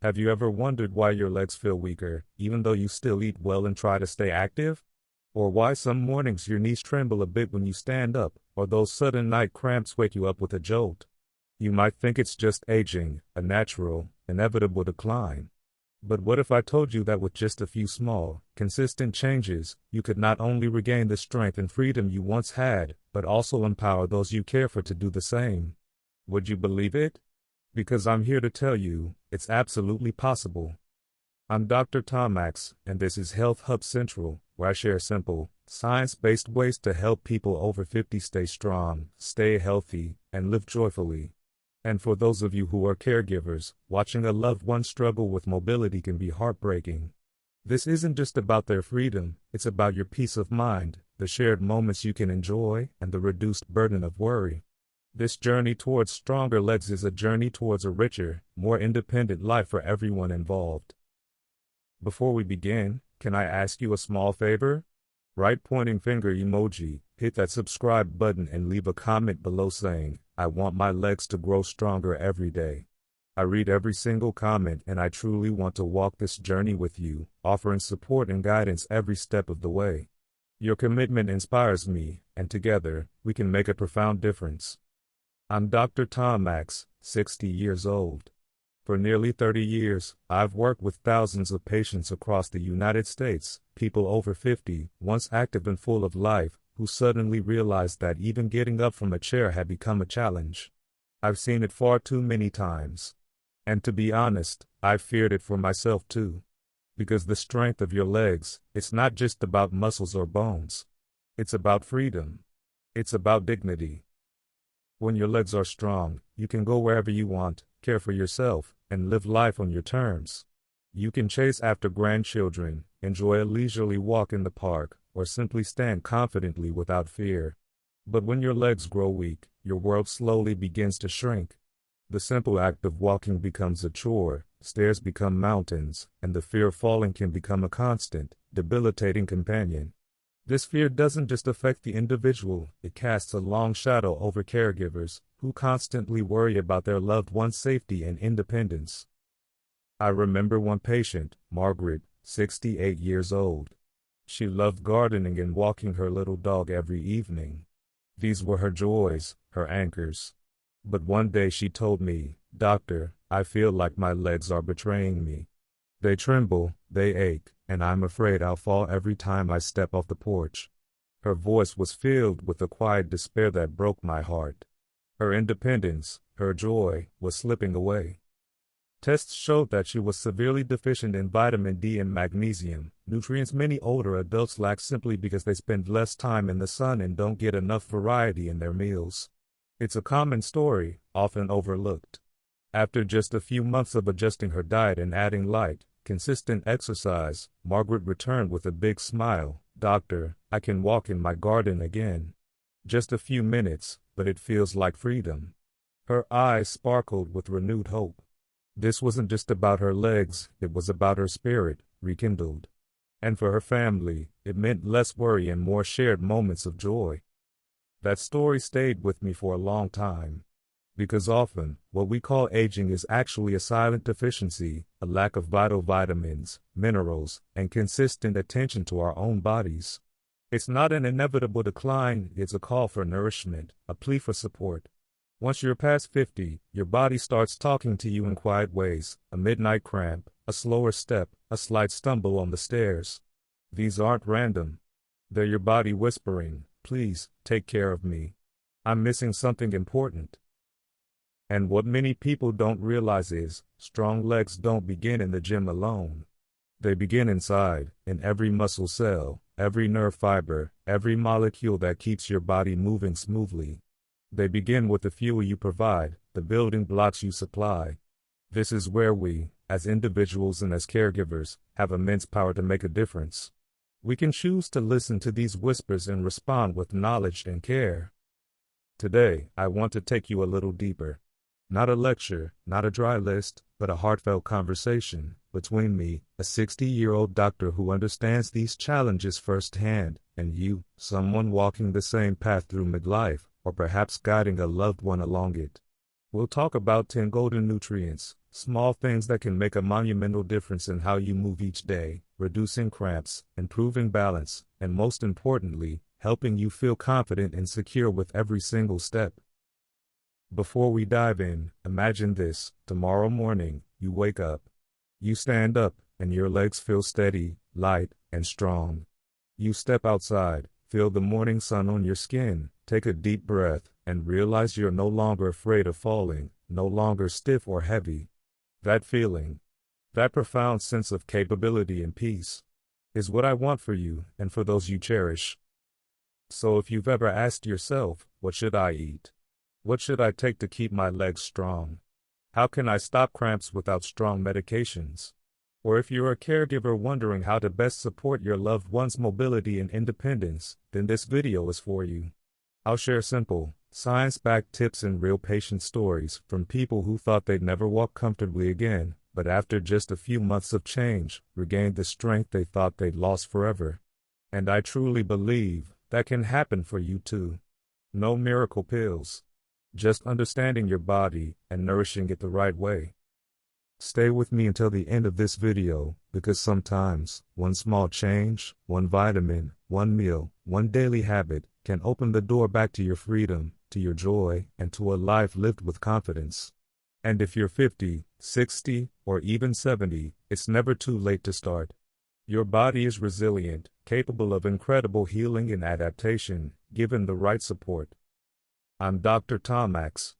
Have you ever wondered why your legs feel weaker, even though you still eat well and try to stay active? Or why some mornings your knees tremble a bit when you stand up, or those sudden night cramps wake you up with a jolt? You might think it's just aging, a natural, inevitable decline. But what if I told you that with just a few small, consistent changes, you could not only regain the strength and freedom you once had, but also empower those you care for to do the same? Would you believe it? Because I'm here to tell you, it's absolutely possible. I'm Dr. Thomax, and this is Health Hub Central, where I share simple, science-based ways to help people over 50 stay strong, stay healthy, and live joyfully. And for those of you who are caregivers, watching a loved one struggle with mobility can be heartbreaking. This isn't just about their freedom, it's about your peace of mind, the shared moments you can enjoy, and the reduced burden of worry. This journey towards stronger legs is a journey towards a richer, more independent life for everyone involved. Before we begin, can I ask you a small favor? Right pointing finger emoji, hit that subscribe button and leave a comment below saying, "I want my legs to grow stronger every day." I read every single comment and I truly want to walk this journey with you, offering support and guidance every step of the way. Your commitment inspires me, and together, we can make a profound difference. I'm Dr. Thomax, 60 years old. For nearly 30 years, I've worked with thousands of patients across the United States, people over 50, once active and full of life, who suddenly realized that even getting up from a chair had become a challenge. I've seen it far too many times. And to be honest, I've feared it for myself too. Because the strength of your legs, it's not just about muscles or bones. It's about freedom. It's about dignity. When your legs are strong, you can go wherever you want, care for yourself, and live life on your terms. You can chase after grandchildren, enjoy a leisurely walk in the park, or simply stand confidently without fear. But when your legs grow weak, your world slowly begins to shrink. The simple act of walking becomes a chore, stairs become mountains, and the fear of falling can become a constant, debilitating companion. This fear doesn't just affect the individual, it casts a long shadow over caregivers, who constantly worry about their loved one's safety and independence. I remember one patient, Margaret, 68 years old. She loved gardening and walking her little dog every evening. These were her joys, her anchors. But one day she told me, "Doctor, I feel like my legs are betraying me. They tremble, they ache, and I'm afraid I'll fall every time I step off the porch." Her voice was filled with a quiet despair that broke my heart. Her independence, her joy, was slipping away. Tests showed that she was severely deficient in vitamin D and magnesium, nutrients many older adults lack simply because they spend less time in the sun and don't get enough variety in their meals. It's a common story, often overlooked. After just a few months of adjusting her diet and adding light, consistent exercise, Margaret returned with a big smile. "Doctor, I can walk in my garden again. Just a few minutes, but it feels like freedom." Her eyes sparkled with renewed hope. This wasn't just about her legs, it was about her spirit, rekindled. And for her family, it meant less worry and more shared moments of joy. That story stayed with me for a long time. Because often, what we call aging is actually a silent deficiency, a lack of vital vitamins, minerals, and consistent attention to our own bodies. It's not an inevitable decline, it's a call for nourishment, a plea for support. Once you're past 50, your body starts talking to you in quiet ways, a midnight cramp, a slower step, a slight stumble on the stairs. These aren't random. They're your body whispering, "Please, take care of me. I'm missing something important." And what many people don't realize is, strong legs don't begin in the gym alone. They begin inside, in every muscle cell, every nerve fiber, every molecule that keeps your body moving smoothly. They begin with the fuel you provide, the building blocks you supply. This is where we, as individuals and as caregivers, have immense power to make a difference. We can choose to listen to these whispers and respond with knowledge and care. Today, I want to take you a little deeper. Not a lecture, not a dry list, but a heartfelt conversation between me, a 60-year-old doctor who understands these challenges firsthand, and you, someone walking the same path through midlife, or perhaps guiding a loved one along it. We'll talk about 10 golden nutrients, small things that can make a monumental difference in how you move each day, reducing cramps, improving balance, and most importantly, helping you feel confident and secure with every single step. Before we dive in, imagine this: tomorrow morning, you wake up. You stand up, and your legs feel steady, light, and strong. You step outside, feel the morning sun on your skin, take a deep breath, and realize you're no longer afraid of falling, no longer stiff or heavy. That feeling, that profound sense of capability and peace, is what I want for you and for those you cherish. So if you've ever asked yourself, what should I eat? What should I take to keep my legs strong? How can I stop cramps without strong medications? Or if you're a caregiver wondering how to best support your loved one's mobility and independence, then this video is for you. I'll share simple, science-backed tips and real patient stories from people who thought they'd never walk comfortably again, but after just a few months of change, regained the strength they thought they'd lost forever. And I truly believe that can happen for you too. No miracle pills. Just understanding your body and nourishing it the right way. Stay with me until the end of this video, because sometimes, one small change, one vitamin, one meal, one daily habit, can open the door back to your freedom, to your joy, and to a life lived with confidence. And if you're 50, 60, or even 70, it's never too late to start. Your body is resilient, capable of incredible healing and adaptation, given the right support. I'm Dr. Thomax,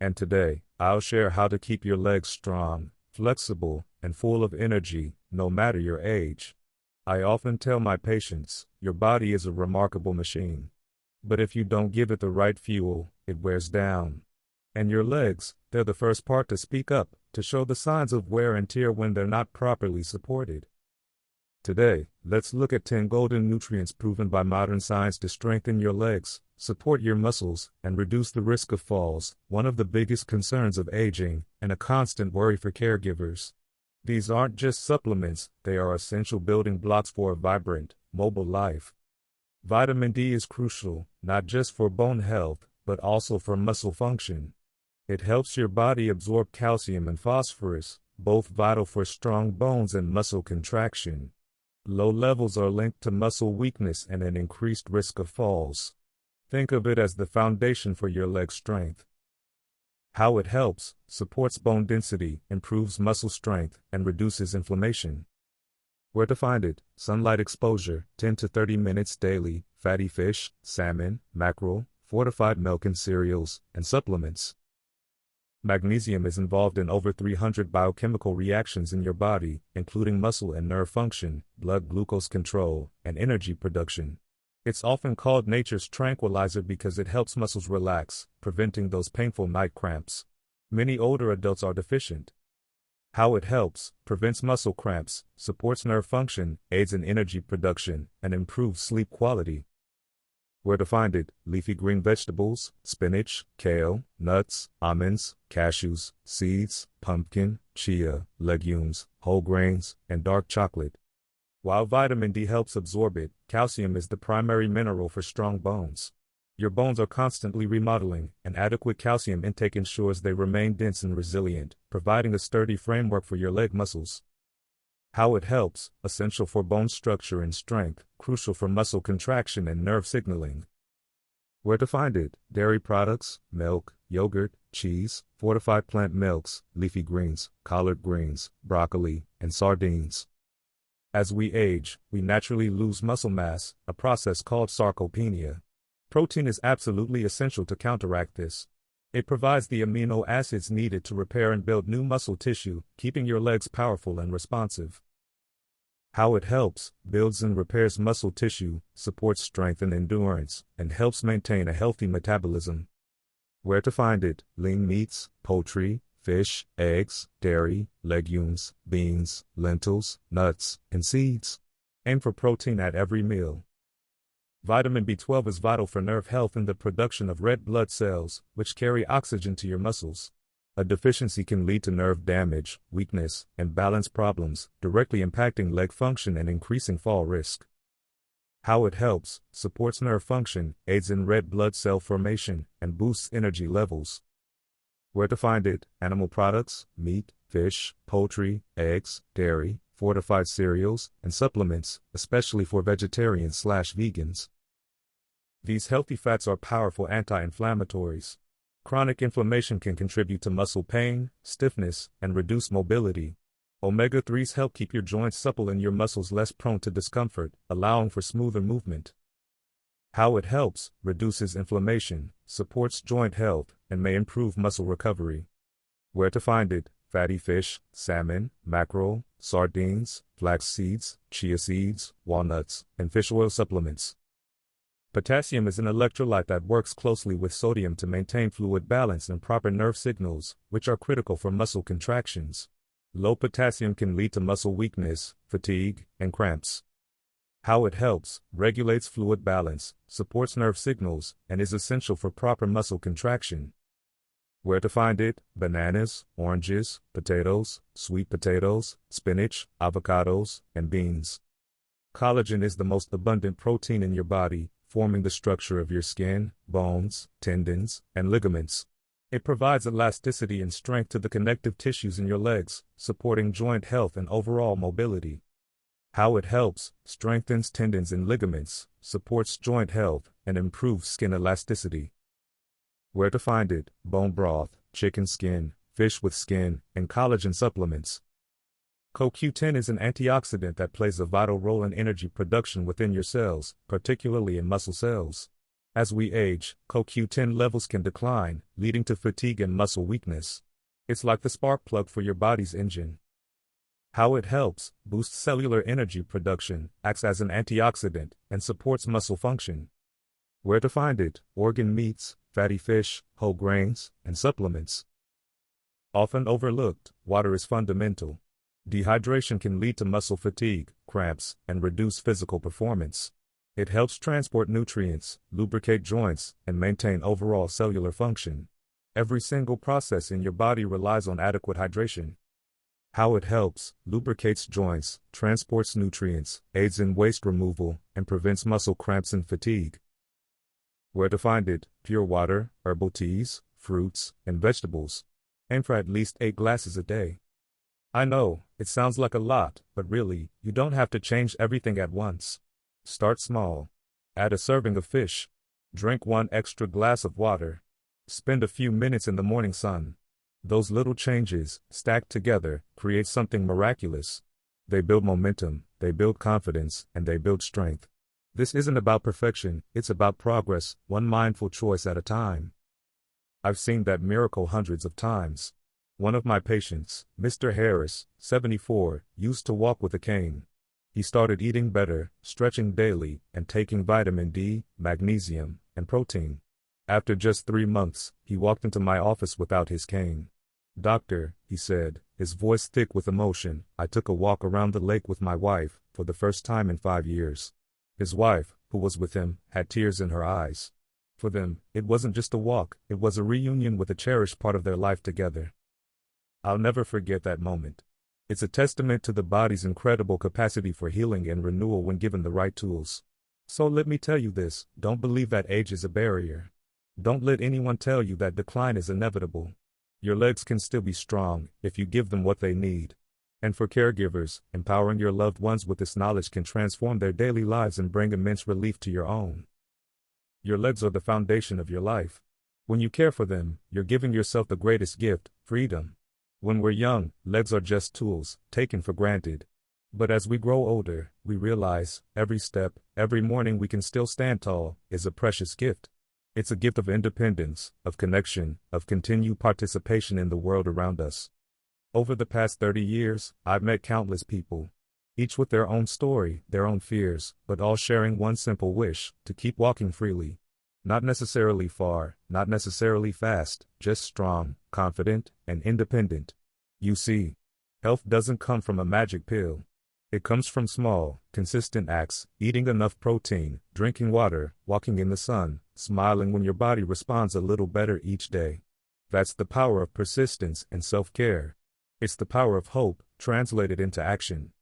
and today, I'll share how to keep your legs strong, flexible, and full of energy, no matter your age. I often tell my patients, your body is a remarkable machine. But if you don't give it the right fuel, it wears down. And your legs, they're the first part to speak up, to show the signs of wear and tear when they're not properly supported. Today, let's look at 10 golden nutrients proven by modern science to strengthen your legs, support your muscles, and reduce the risk of falls, one of the biggest concerns of aging, and a constant worry for caregivers. These aren't just supplements, they are essential building blocks for a vibrant, mobile life. Vitamin D is crucial, not just for bone health, but also for muscle function. It helps your body absorb calcium and phosphorus, both vital for strong bones and muscle contraction. Low levels are linked to muscle weakness and an increased risk of falls. Think of it as the foundation for your leg strength. How it helps: supports bone density, improves muscle strength, and reduces inflammation. Where to find it: sunlight exposure, 10 to 30 minutes daily, fatty fish, salmon, mackerel, fortified milk and cereals, and supplements. Magnesium is involved in over 300 biochemical reactions in your body, including muscle and nerve function, blood glucose control, and energy production. It's often called nature's tranquilizer because it helps muscles relax, preventing those painful night cramps. Many older adults are deficient. How it helps: prevents muscle cramps, supports nerve function, aids in energy production, and improves sleep quality. Where to find it: leafy green vegetables, spinach, kale, nuts, almonds, cashews, seeds, pumpkin, chia, legumes, whole grains, and dark chocolate. While vitamin D helps absorb it, calcium is the primary mineral for strong bones. Your bones are constantly remodeling, and adequate calcium intake ensures they remain dense and resilient, providing a sturdy framework for your leg muscles. How it helps: essential for bone structure and strength, crucial for muscle contraction and nerve signaling. Where to find it: dairy products, milk, yogurt, cheese, fortified plant milks, leafy greens, collard greens, broccoli, and sardines. As we age, we naturally lose muscle mass, a process called sarcopenia. Protein is absolutely essential to counteract this. It provides the amino acids needed to repair and build new muscle tissue, keeping your legs powerful and responsive. How it helps: builds and repairs muscle tissue, supports strength and endurance, and helps maintain a healthy metabolism. Where to find it: lean meats, poultry, fish, eggs, dairy, legumes, beans, lentils, nuts, and seeds. Aim for protein at every meal. Vitamin B12 is vital for nerve health and the production of red blood cells, which carry oxygen to your muscles. A deficiency can lead to nerve damage, weakness, and balance problems, directly impacting leg function and increasing fall risk. How it helps: supports nerve function, aids in red blood cell formation, and boosts energy levels. Where to find it: animal products, meat, fish, poultry, eggs, dairy, fortified cereals, and supplements, especially for vegetarians/vegans. These healthy fats are powerful anti-inflammatories. Chronic inflammation can contribute to muscle pain, stiffness, and reduced mobility. Omega-3s help keep your joints supple and your muscles less prone to discomfort, allowing for smoother movement. How it helps: reduces inflammation, supports joint health, and may improve muscle recovery. Where to find it: fatty fish, salmon, mackerel, sardines, flax seeds, chia seeds, walnuts, and fish oil supplements. Potassium is an electrolyte that works closely with sodium to maintain fluid balance and proper nerve signals, which are critical for muscle contractions. Low potassium can lead to muscle weakness, fatigue, and cramps. How it helps: regulates fluid balance, supports nerve signals, and is essential for proper muscle contraction. Where to find it: bananas, oranges, potatoes, sweet potatoes, spinach, avocados, and beans. Collagen is the most abundant protein in your body, forming the structure of your skin, bones, tendons, and ligaments. It provides elasticity and strength to the connective tissues in your legs, supporting joint health and overall mobility. How it helps: strengthens tendons and ligaments, supports joint health, and improves skin elasticity. Where to find it: bone broth, chicken skin, fish with skin, and collagen supplements. CoQ10 is an antioxidant that plays a vital role in energy production within your cells, particularly in muscle cells. As we age, CoQ10 levels can decline, leading to fatigue and muscle weakness. It's like the spark plug for your body's engine. How it helps: boosts cellular energy production, acts as an antioxidant, and supports muscle function. Where to find it: organ meats, fatty fish, whole grains, and supplements. Often overlooked, water is fundamental. Dehydration can lead to muscle fatigue, cramps, and reduce physical performance. It helps transport nutrients, lubricate joints, and maintain overall cellular function. Every single process in your body relies on adequate hydration. How it helps: lubricates joints, transports nutrients, aids in waste removal, and prevents muscle cramps and fatigue. Where to find it: pure water, herbal teas, fruits, and vegetables. Aim for at least 8 glasses a day. I know, it sounds like a lot, but really, you don't have to change everything at once. Start small. Add a serving of fish. Drink 1 extra glass of water. Spend a few minutes in the morning sun. Those little changes, stacked together, create something miraculous. They build momentum, they build confidence, and they build strength. This isn't about perfection, it's about progress, one mindful choice at a time. I've seen that miracle hundreds of times. One of my patients, Mr. Harris, 74, used to walk with a cane. He started eating better, stretching daily, and taking vitamin D, magnesium, and protein. After just 3 months, he walked into my office without his cane. "Doctor," he said, his voice thick with emotion, "I took a walk around the lake with my wife, for the first time in 5 years." His wife, who was with him, had tears in her eyes. For them, it wasn't just a walk, it was a reunion with a cherished part of their life together. I'll never forget that moment. It's a testament to the body's incredible capacity for healing and renewal when given the right tools. So let me tell you this: don't believe that age is a barrier. Don't let anyone tell you that decline is inevitable. Your legs can still be strong if you give them what they need. And for caregivers, empowering your loved ones with this knowledge can transform their daily lives and bring immense relief to your own. Your legs are the foundation of your life. When you care for them, you're giving yourself the greatest gift: freedom. When we're young, legs are just tools, taken for granted. But as we grow older, we realize, every step, every morning we can still stand tall, is a precious gift. It's a gift of independence, of connection, of continued participation in the world around us. Over the past 30 years, I've met countless people. Each with their own story, their own fears, but all sharing one simple wish: to keep walking freely. Not necessarily far, not necessarily fast, just strong, confident, and independent. You see, health doesn't come from a magic pill. It comes from small, consistent acts: eating enough protein, drinking water, walking in the sun, smiling when your body responds a little better each day. That's the power of persistence and self-care. It's the power of hope, translated into action.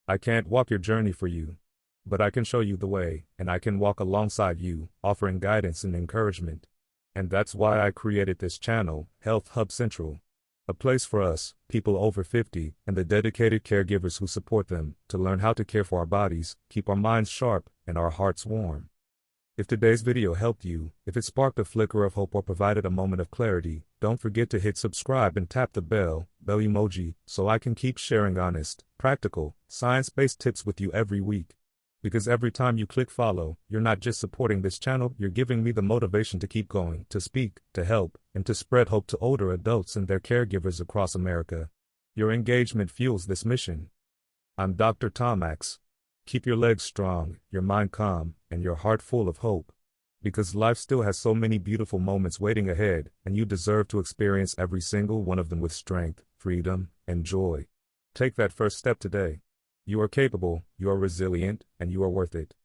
I can't walk your journey for you, but I can show you the way, and I can walk alongside you, offering guidance and encouragement. And that's why I created this channel, Health Hub Central. A place for us, people over 50, and the dedicated caregivers who support them, to learn how to care for our bodies, keep our minds sharp, and our hearts warm. If today's video helped you, if it sparked a flicker of hope or provided a moment of clarity, don't forget to hit subscribe and tap the bell emoji, so I can keep sharing honest, practical, science-based tips with you every week. Because every time you click follow, you're not just supporting this channel, you're giving me the motivation to keep going, to speak, to help, and to spread hope to older adults and their caregivers across America. Your engagement fuels this mission. I'm Dr. Thomax. Keep your legs strong, your mind calm, and your heart full of hope. Because life still has so many beautiful moments waiting ahead, and you deserve to experience every single one of them with strength, freedom, and joy. Take that first step today. You are capable, you are resilient, and you are worth it.